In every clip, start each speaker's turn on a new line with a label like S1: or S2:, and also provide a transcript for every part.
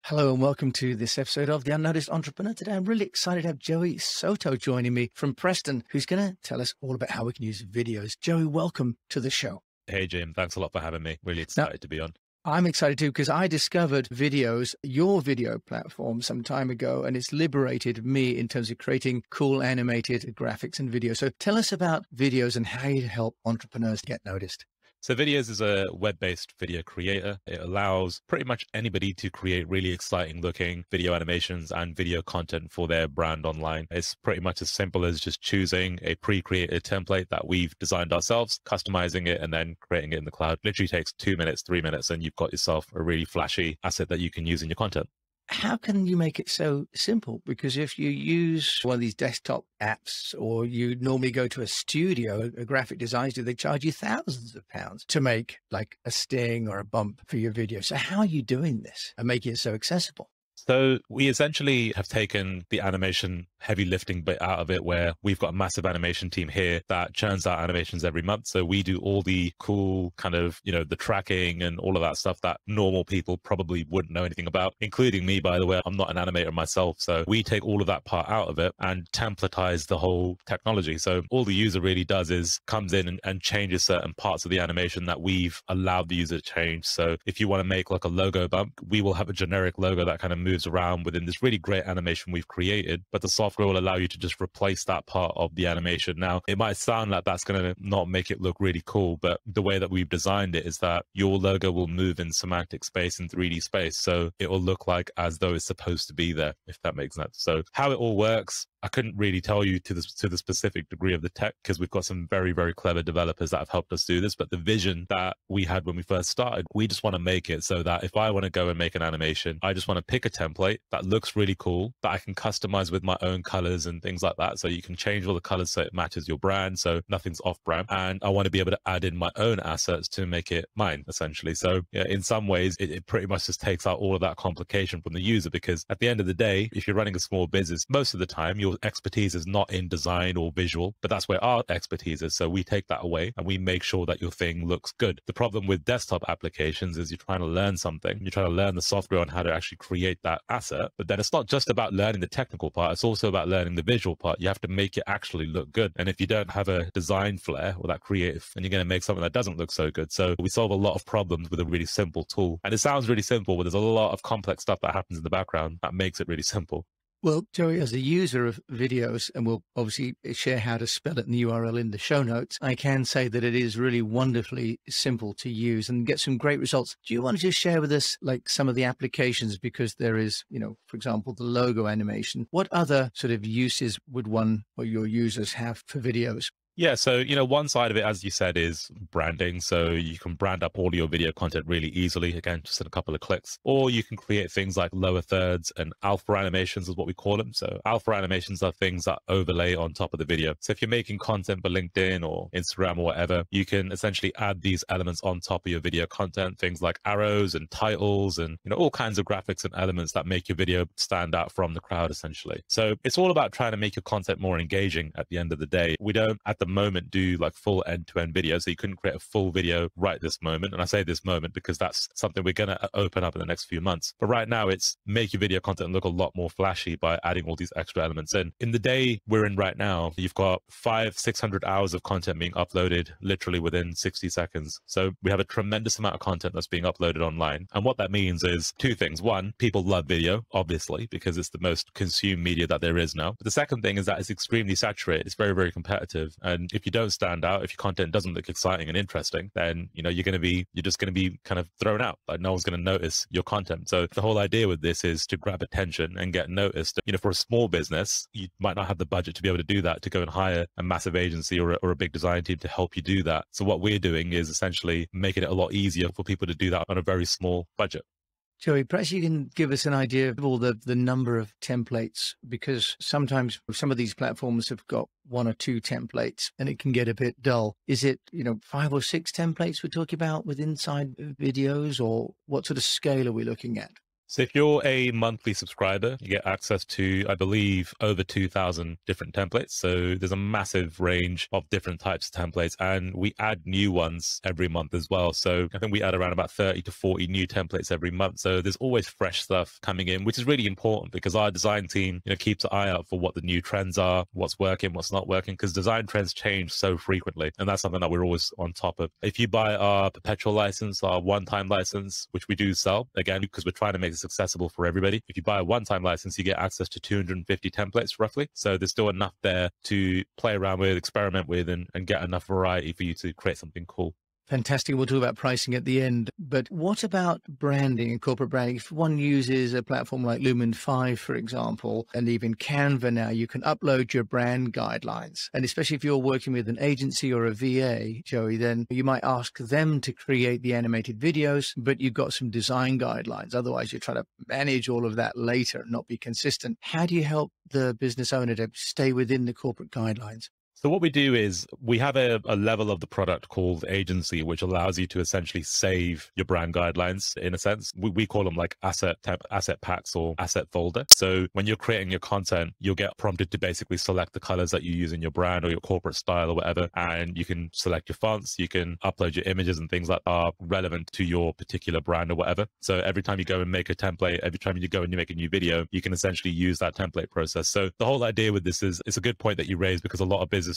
S1: Hello and welcome to this episode of The Unnoticed Entrepreneur. Today, I'm really excited to have Joey Xoto joining me from Preston, who's going to tell us all about how we can use videos. Joey, welcome to the show.
S2: Hey, Jim. Thanks a lot for having me. Really excited to be on.
S1: I'm excited too, because I discovered Vidyozze, your video platform, some time ago, and it's liberated me in terms of creating cool animated graphics and videos. So tell us about Vidyozze and how you help entrepreneurs get noticed.
S2: So Vidyozze is a web-based video creator. It allows pretty much anybody to create really exciting looking video animations and video content for their brand online. It's pretty much as simple as just choosing a pre-created template that we've designed ourselves, customizing it, and then creating it in the cloud. Literally takes 2 minutes, 3 minutes, and you've got yourself a really flashy asset that you can use in your content.
S1: How can you make it so simple? Because if you use one of these desktop apps, or you normally go to a studio, a graphic design studio, they charge you thousands of pounds to make like a sting or a bump for your video. So how are you doing this and making it so accessible?
S2: So we essentially have taken the animation heavy lifting bit out of it, where we've got a massive animation team here that churns out animations every month. So we do all the cool kind of, the tracking and all of that stuff that normal people probably wouldn't know anything about, including me, by the way. I'm not an animator myself. So we take all of that part out of it and templatize the whole technology. So all the user really does is comes in and changes certain parts of the animation that we've allowed the user to change. So if you want to make like a logo bump, we will have a generic logo that kind of moves around within this really great animation we've created, but the software will allow you to just replace that part of the animation. Now, it might sound like that's going to not make it look really cool, but the way that we've designed it is that your logo will move in semantic space and 3D space. So it will look like as though it's supposed to be there, if that makes sense. So how it all works, I couldn't really tell you to the specific degree of the tech, because we've got some very, very clever developers that have helped us do this. But the vision that we had when we first started, we just want to make it so that if I want to go and make an animation, I just want to pick a template that looks really cool, that I can customize with my own colors and things like that. So you can change all the colors so it matches your brand, so nothing's off brand. And I want to be able to add in my own assets to make it mine, essentially. So yeah, in some ways, it pretty much just takes out all of that complication from the user, because at the end of the day, if you're running a small business, most of the time, your expertise is not in design or visual, but that's where our expertise is. So we take that away and we make sure that your thing looks good. The problem with desktop applications is you're trying to learn something. You're trying to learn the software on how to actually create that asset. But then it's not just about learning the technical part. It's also about learning the visual part. You have to make it actually look good. And if you don't have a design flair or that creative, then you're going to make something that doesn't look so good. So we solve a lot of problems with a really simple tool. And it sounds really simple, but there's a lot of complex stuff that happens in the background that makes it really simple.
S1: Well, Joey, as a user of Vidyozze, and we'll obviously share how to spell it in the URL in the show notes, I can say that it is really wonderfully simple to use and get some great results. Do you want to just share with us like some of the applications? Because there is, for example, the logo animation. What other sort of uses would one or your users have for Vidyozze?
S2: Yeah, so, one side of it, as you said, is branding. So you can brand up all your video content really easily, again, just in a couple of clicks. Or you can create things like lower thirds and alpha animations is what we call them. So alpha animations are things that overlay on top of the video. So if you're making content for LinkedIn or Instagram or whatever, you can essentially add these elements on top of your video content, things like arrows and titles and, all kinds of graphics and elements that make your video stand out from the crowd, essentially. So it's all about trying to make your content more engaging at the end of the day. We don't, at the moment, do like full end-to-end video, so you couldn't create a full video right this moment. And I say this moment because that's something we're going to open up in the next few months. But right now, it's make your video content look a lot more flashy by adding all these extra elements in the day we're in right now. You've got 500-600 hours of content being uploaded literally within 60 seconds. So we have a tremendous amount of content that's being uploaded online. And what that means is two things. One, people love video, obviously, because it's the most consumed media that there is now. But the second thing is that it's extremely saturated. It's very, very competitive. And if you don't stand out, if your content doesn't look exciting and interesting, then you're just going to be kind of thrown out. Like no one's going to notice your content. So the whole idea with this is to grab attention and get noticed. For a small business, you might not have the budget to be able to do that, to go and hire a massive agency or a big design team to help you do that. So what we're doing is essentially making it a lot easier for people to do that on a very small budget.
S1: Joey, perhaps you can give us an idea of all the number of templates, because sometimes some of these platforms have got one or two templates and it can get a bit dull. Is it, 5 or 6 templates we're talking about with inside videos, or what sort of scale are we looking at?
S2: So if you're a monthly subscriber, you get access to, I believe, over 2,000 different templates. So there's a massive range of different types of templates, and we add new ones every month as well. So I think we add around about 30 to 40 new templates every month. So there's always fresh stuff coming in, which is really important because our design team, keeps an eye out for what the new trends are, what's working, what's not working, because design trends change so frequently. And that's something that we're always on top of. If you buy our perpetual license, our one-time license, which we do sell, again, because we're trying to make accessible for everybody. If you buy a one-time license, you get access to 250 templates roughly. So there's still enough there to play around with, experiment with, and get enough variety for you to create something cool.
S1: Fantastic. We'll talk about pricing at the end. But what about branding and corporate branding? If one uses a platform like Lumen 5, for example, and even Canva now, you can upload your brand guidelines. And especially if you're working with an agency or a VA, Joey, then you might ask them to create the animated videos, but you've got some design guidelines. Otherwise, you're trying to manage all of that later and not be consistent. How do you help the business owner to stay within the corporate guidelines?
S2: So what we do is we have a level of the product called agency, which allows you to essentially save your brand guidelines in a sense. We call them like asset packs or asset folder. So when you're creating your content, you'll get prompted to basically select the colors that you use in your brand or your corporate style or whatever. And you can select your fonts, you can upload your images and things that are relevant to your particular brand or whatever. So every time you go and make a template, every time you go and you make a new video, you can essentially use that template process. So the whole idea with this is, it's a good point that you raise because a lot of businesses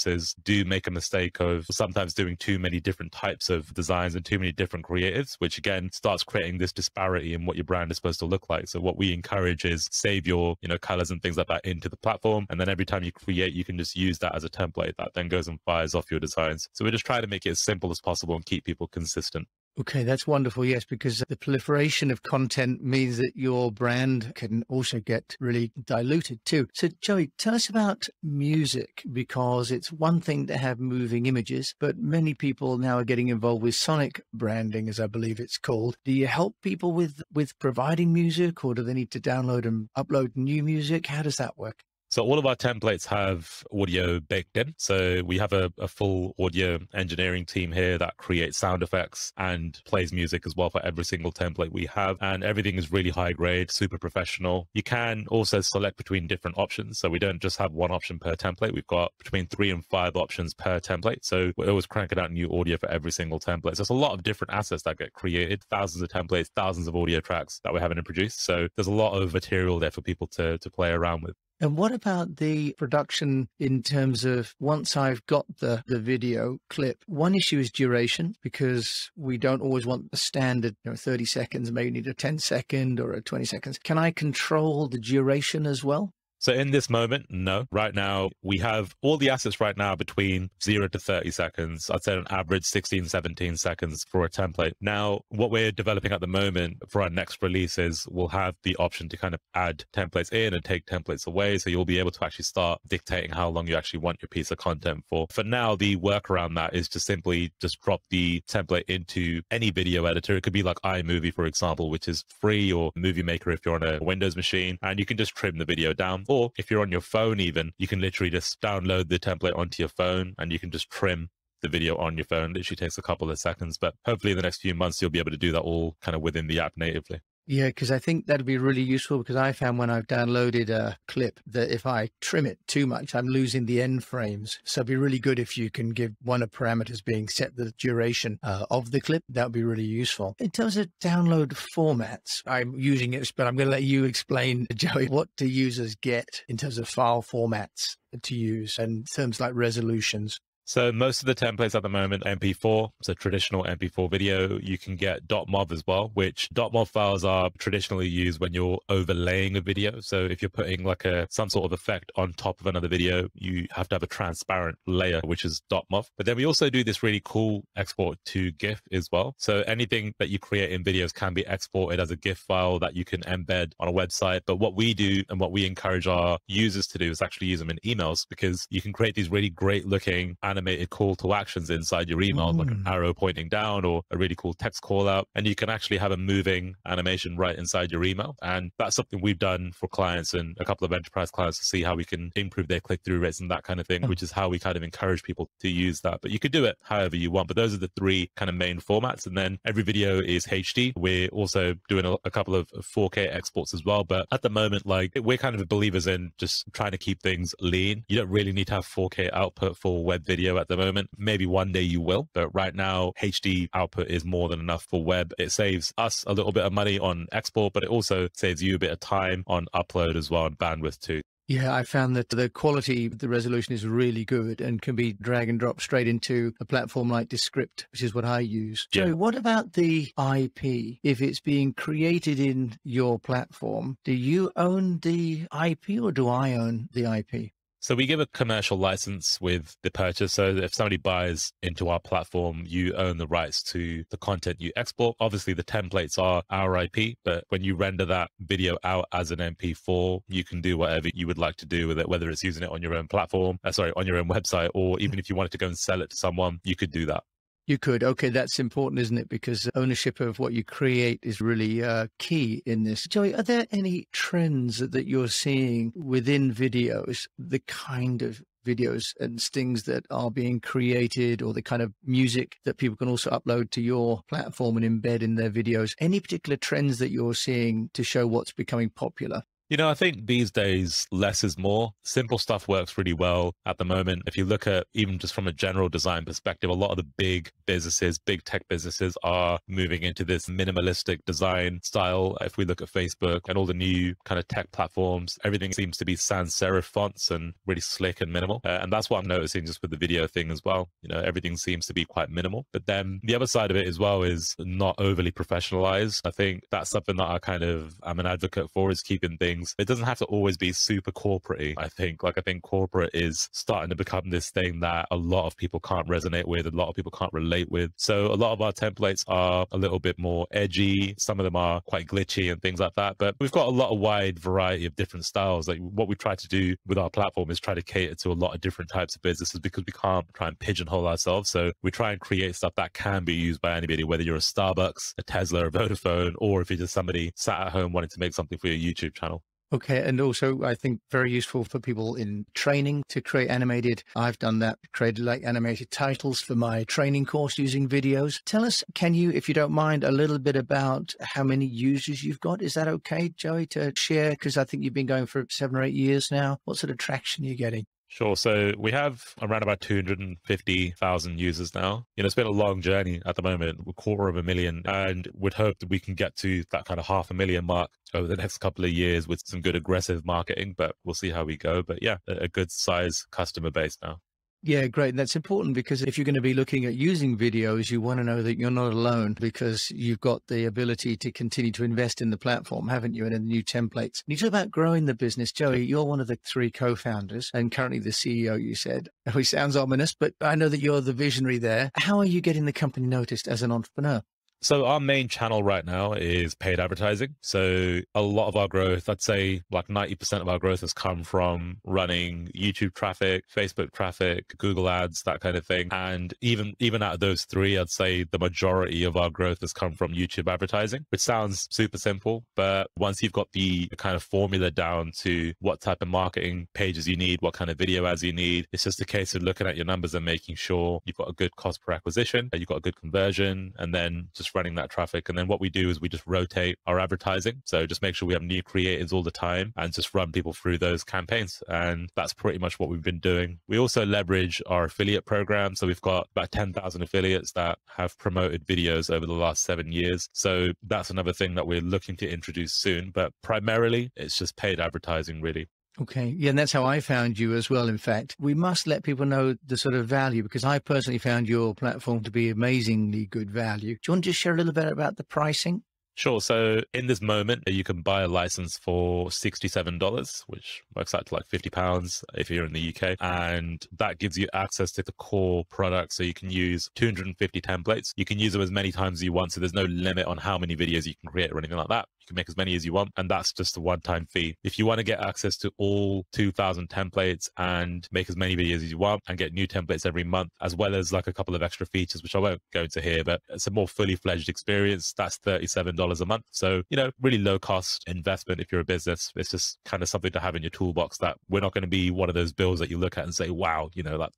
S2: do make a mistake of sometimes doing too many different types of designs and too many different creatives, which again starts creating this disparity in what your brand is supposed to look like. So what we encourage is save your colors and things like that into the platform, and then every time you create, you can just use that as a template that then goes and fires off your designs. So we're just trying to make it as simple as possible and keep people consistent.
S1: Okay, that's wonderful. Yes, because the proliferation of content means that your brand can also get really diluted too. So Joey, tell us about music, because it's one thing to have moving images, but many people now are getting involved with sonic branding, as I believe it's called. Do you help people with providing music, or do they need to download and upload new music? How does that work?
S2: So all of our templates have audio baked in. So we have a full audio engineering team here that creates sound effects and plays music as well for every single template we have. And everything is really high grade, super professional. You can also select between different options. So we don't just have one option per template. We've got between 3 and 5 options per template. So we're always cranking out new audio for every single template. So it's a lot of different assets that get created, thousands of templates, thousands of audio tracks that we're having to produce. So there's a lot of material there for people to play around with.
S1: And what about the production in terms of once I've got the video clip? One issue is duration, because we don't always want the standard 30 seconds, maybe need a 10-second or a 20 seconds. Can I control the duration as well?
S2: So in this moment, no. Right now, we have all the assets right now between 0 to 30 seconds. I'd say on average 16, 17 seconds for a template. Now, what we're developing at the moment for our next release is we'll have the option to kind of add templates in and take templates away. So you'll be able to actually start dictating how long you actually want your piece of content for. For now, the workaround that is to simply just drop the template into any video editor. It could be like iMovie, for example, which is free, or Movie Maker if you're on a Windows machine, and you can just trim the video down. Or if you're on your phone even, you can literally just download the template onto your phone and you can just trim the video on your phone. It literally takes a couple of seconds, but hopefully in the next few months, you'll be able to do that all kind of within the app natively.
S1: Yeah, because I think that'd be really useful, because I found when I've downloaded a clip that if I trim it too much, I'm losing the end frames. So it'd be really good if you can give one of parameters being set the duration of the clip. That would be really useful. In terms of download formats, I'm using it, but I'm going to let you explain, Joey, what do users get in terms of file formats to use and terms like resolutions?
S2: So most of the templates at the moment, MP4, so traditional MP4 video. You can get .mov as well, which .mov files are traditionally used when you're overlaying a video. So if you're putting like some sort of effect on top of another video, you have to have a transparent layer, which is .mov. But then we also do this really cool export to GIF as well. So anything that you create in videos can be exported as a GIF file that you can embed on a website. But what we do and what we encourage our users to do is actually use them in emails, because you can create these really great looking animated animated call to actions inside your email, like an arrow pointing down or a really cool text call out. And you can actually have a moving animation right inside your email. And that's something we've done for clients and a couple of enterprise clients to see how we can improve their click-through rates and that kind of thing, which is how we kind of encourage people to use that. But you could do it however you want. But those are the three kind of main formats. And then every video is HD. We're also doing a couple of 4K exports as well. But at the moment, like, we're kind of believers in just trying to keep things lean. You don't really need to have 4K output for web video at the moment. Maybe one day you will, but right now HD output is more than enough for web. It saves us a little bit of money on export, but it also saves you a bit of time on upload as well, and bandwidth too.
S1: Yeah, I found that the quality, the resolution is really good and can be drag and drop straight into a platform like Descript, which is what I use.
S2: Yeah.
S1: So what about the IP? If it's being created in your platform, do you own the IP or do I own the IP?
S2: So we give a commercial license with the purchase. So if somebody buys into our platform, you own the rights to the content you export. Obviously, the templates are our IP, but when you render that video out as an MP4, you can do whatever you would like to do with it, whether it's using it on your own platform, on your own website, or even if you wanted to go and sell it to someone, you could do that.
S1: You could. Okay, that's important, isn't it? Because ownership of what you create is really key in this. Joey, are there any trends that you're seeing within videos, the kind of videos and things that are being created, or the kind of music that people can also upload to your platform and embed in their videos? Any particular trends that you're seeing to show what's becoming popular?
S2: You know, I think these days, less is more. Simple stuff works really well at the moment. If you look at, even just from a general design perspective, a lot of the big businesses, big tech businesses are moving into this minimalistic design style. If we look at Facebook and all the new kind of tech platforms, everything seems to be sans serif fonts and really slick and minimal. And that's what I'm noticing just with the video thing as well. You know, everything seems to be quite minimal. But then the other side of it as well is not overly professionalized. I think that's something that I'm an advocate for, is keeping things. It doesn't have to always be super corporate-y. I think corporate is starting to become this thing that a lot of people can't resonate with, a lot of people can't relate with. So a lot of our templates are a little bit more edgy. Some of them are quite glitchy and things like that. But we've got a lot of wide variety of different styles. Like, what we try to do with our platform is try to cater to a lot of different types of businesses, because we can't try and pigeonhole ourselves. So we try and create stuff that can be used by anybody, whether you're a Starbucks, a Tesla, a Vodafone, or if you're just somebody sat at home wanting to make something for your YouTube channel.
S1: Okay. And also, I think very useful for people in training to create animated. I've done that, created like animated titles for my training course using videos. Tell us, can you, if you don't mind, a little bit about how many users you've got? Is that okay, Joey, to share? Because I think you've been going for 7 or 8 years now. What sort of traction are you getting?
S2: Sure. So we have around about 250,000 users now. You know, it's been a long journey at the moment. We're 250,000, and would hope that we can get to that kind of 500,000 mark over the next couple of years with some good aggressive marketing, but we'll see how we go. But yeah, a good size customer base now.
S1: Yeah, great. And that's important, because if you're going to be looking at using videos, you want to know that you're not alone, because you've got the ability to continue to invest in the platform, haven't you? And in the new templates. And you talk about growing the business. Joey, you're one of the 3 co-founders and currently the CEO, you said, which sounds ominous, but I know that you're the visionary there. How are you getting the company noticed as an entrepreneur?
S2: So our main channel right now is paid advertising. So a lot of our growth, I'd say like 90% of our growth has come from running YouTube traffic, Facebook traffic, Google ads, that kind of thing. And even out of those 3, I'd say the majority of our growth has come from YouTube advertising, which sounds super simple. But once you've got the kind of formula down to what type of marketing pages you need, what kind of video ads you need, it's just a case of looking at your numbers and making sure you've got a good cost per acquisition, you've got a good conversion, and then just running that traffic. And then what we do is we just rotate our advertising. So just make sure we have new creators all the time and just run people through those campaigns. And that's pretty much what we've been doing. We also leverage our affiliate program. So we've got about 10,000 affiliates that have promoted videos over the last 7 years. So that's another thing that we're looking to introduce soon. But primarily, it's just paid advertising, really.
S1: Okay. Yeah. And that's how I found you as well. In fact, we must let people know the sort of value, because I personally found your platform to be amazingly good value. Do you want to just share a little bit about the pricing?
S2: Sure. So in this moment, you can buy a license for $67, which works out to like £50 if you're in the UK. And that gives you access to the core product. So you can use 250 templates. You can use them as many times as you want. So there's no limit on how many videos you can create or anything like that. You can make as many as you want. And that's just a one-time fee. If you want to get access to all 2,000 templates and make as many videos as you want and get new templates every month, as well as like a couple of extra features, which I won't go into here, but it's a more fully fledged experience, that's $37 a month. So, really low cost investment if you're a business. It's just kind of something to have in your toolbox that we're not going to be one of those bills that you look at and say, wow,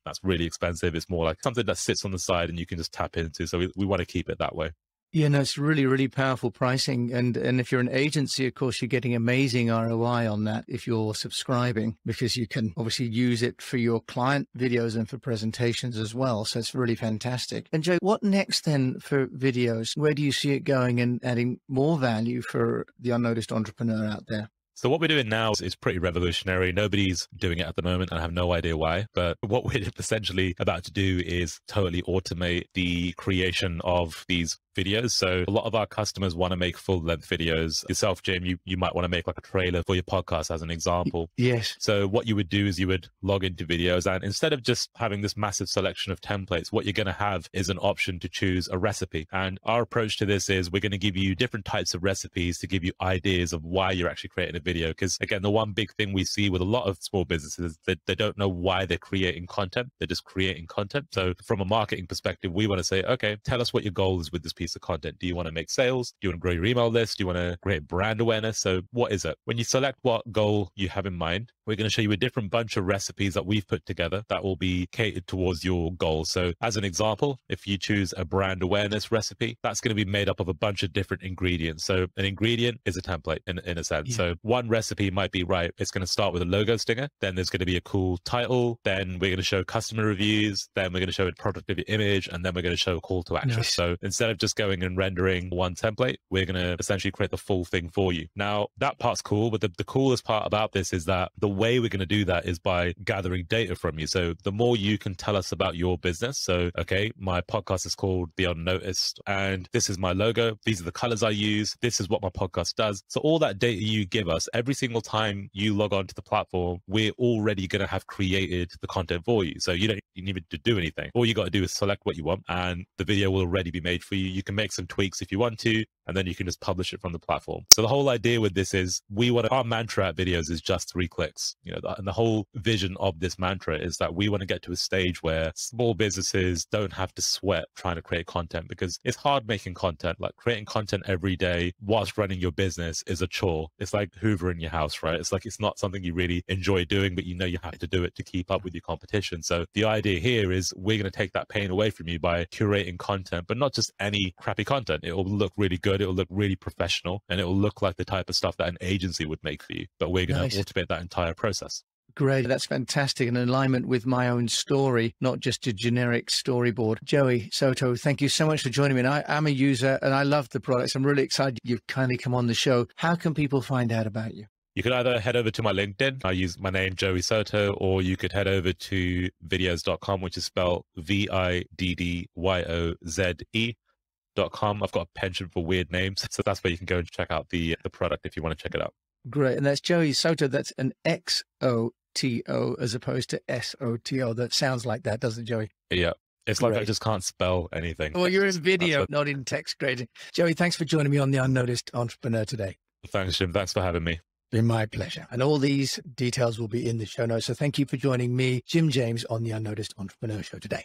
S2: that's really expensive. It's more like something that sits on the side and you can just tap into. So we want to keep it that way.
S1: Yeah, no, it's really, really powerful pricing. And if you're an agency, of course, you're getting amazing ROI on that if you're subscribing, because you can obviously use it for your client videos and for presentations as well. So it's really fantastic. And Joe, what next then for Vidyozze? Where do you see it going and adding more value for the unnoticed entrepreneur out there?
S2: So what we're doing now is pretty revolutionary. Nobody's doing it at the moment, and I have no idea why. But what we're essentially about to do is totally automate the creation of these videos. So a lot of our customers want to make full-length videos. Yourself, Jim, you might want to make like a trailer for your podcast as an example.
S1: Yes.
S2: So what you would do is you would log into Vidyozze, and instead of just having this massive selection of templates, what you're going to have is an option to choose a recipe. And our approach to this is we're going to give you different types of recipes to give you ideas of why you're actually creating a video. Because again, the one big thing we see with a lot of small businesses is that they don't know why they're creating content. They're just creating content. So from a marketing perspective, we want to say, okay, tell us what your goal is with this piece of content. Do you want to make sales? Do you want to grow your email list? Do you want to create brand awareness? So what is it? When you select what goal you have in mind, we're going to show you a different bunch of recipes that we've put together that will be catered towards your goals. So as an example, if you choose a brand awareness recipe, that's going to be made up of a bunch of different ingredients. So an ingredient is a template in a sense. Yeah. So one recipe might be, right, it's going to start with a logo stinger. Then there's going to be a cool title. Then we're going to show customer reviews. Then we're going to show a product of your image. And then we're going to show a call to action. Nice. So instead of just going and rendering one template, we're going to essentially create the full thing for you. Now that part's cool, but the coolest part about this is that the way we're going to do that is by gathering data from you. So the more you can tell us about your business. So, okay, my podcast is called The Unnoticed, and this is my logo. These are the colors I use. This is what my podcast does. So all that data you give us, every single time you log on to the platform, we're already going to have created the content for you. So you don't need to do anything. All you got to do is select what you want, and the video will already be made for you. You can make some tweaks if you want to, and then you can just publish it from the platform. So the whole idea with this is our mantra at Vidyozze is just 3 clicks. And the whole vision of this mantra is that we want to get to a stage where small businesses don't have to sweat trying to create content, because it's hard making content. Like creating content every day whilst running your business is a chore. It's like hoovering your house, right? It's like, it's not something you really enjoy doing, but you have to do it to keep up with your competition. So the idea here is we're going to take that pain away from you by curating content, but not just any crappy content. It will look really good. It will look really professional, and it will look like the type of stuff that an agency would make for you. But we're going to automate that entire process.
S1: Great. That's fantastic. In alignment with my own story, not just a generic storyboard. Joey Xoto, thank you so much for joining me. And I'm a user and I love the products. I'm really excited you've kindly come on the show. How can people find out about you?
S2: You could either head over to my LinkedIn. I use my name, Joey Xoto, or you could head over to vidyozze.com, which is spelled Viddyoze.com. I've got a penchant for weird names. So that's where you can go and check out the product if you want to check it out.
S1: Great. And that's Joey Xoto. That's an XOTO as opposed to SOTO. That sounds like that, doesn't it, Joey?
S2: Yeah. It's like I just can't spell anything.
S1: Well, you're in video, not in text grading. Joey, thanks for joining me on The Unnoticed Entrepreneur today.
S2: Thanks, Jim. Thanks for having me.
S1: Been my pleasure. And all these details will be in the show notes. So thank you for joining me, Jim James, on The Unnoticed Entrepreneur Show today.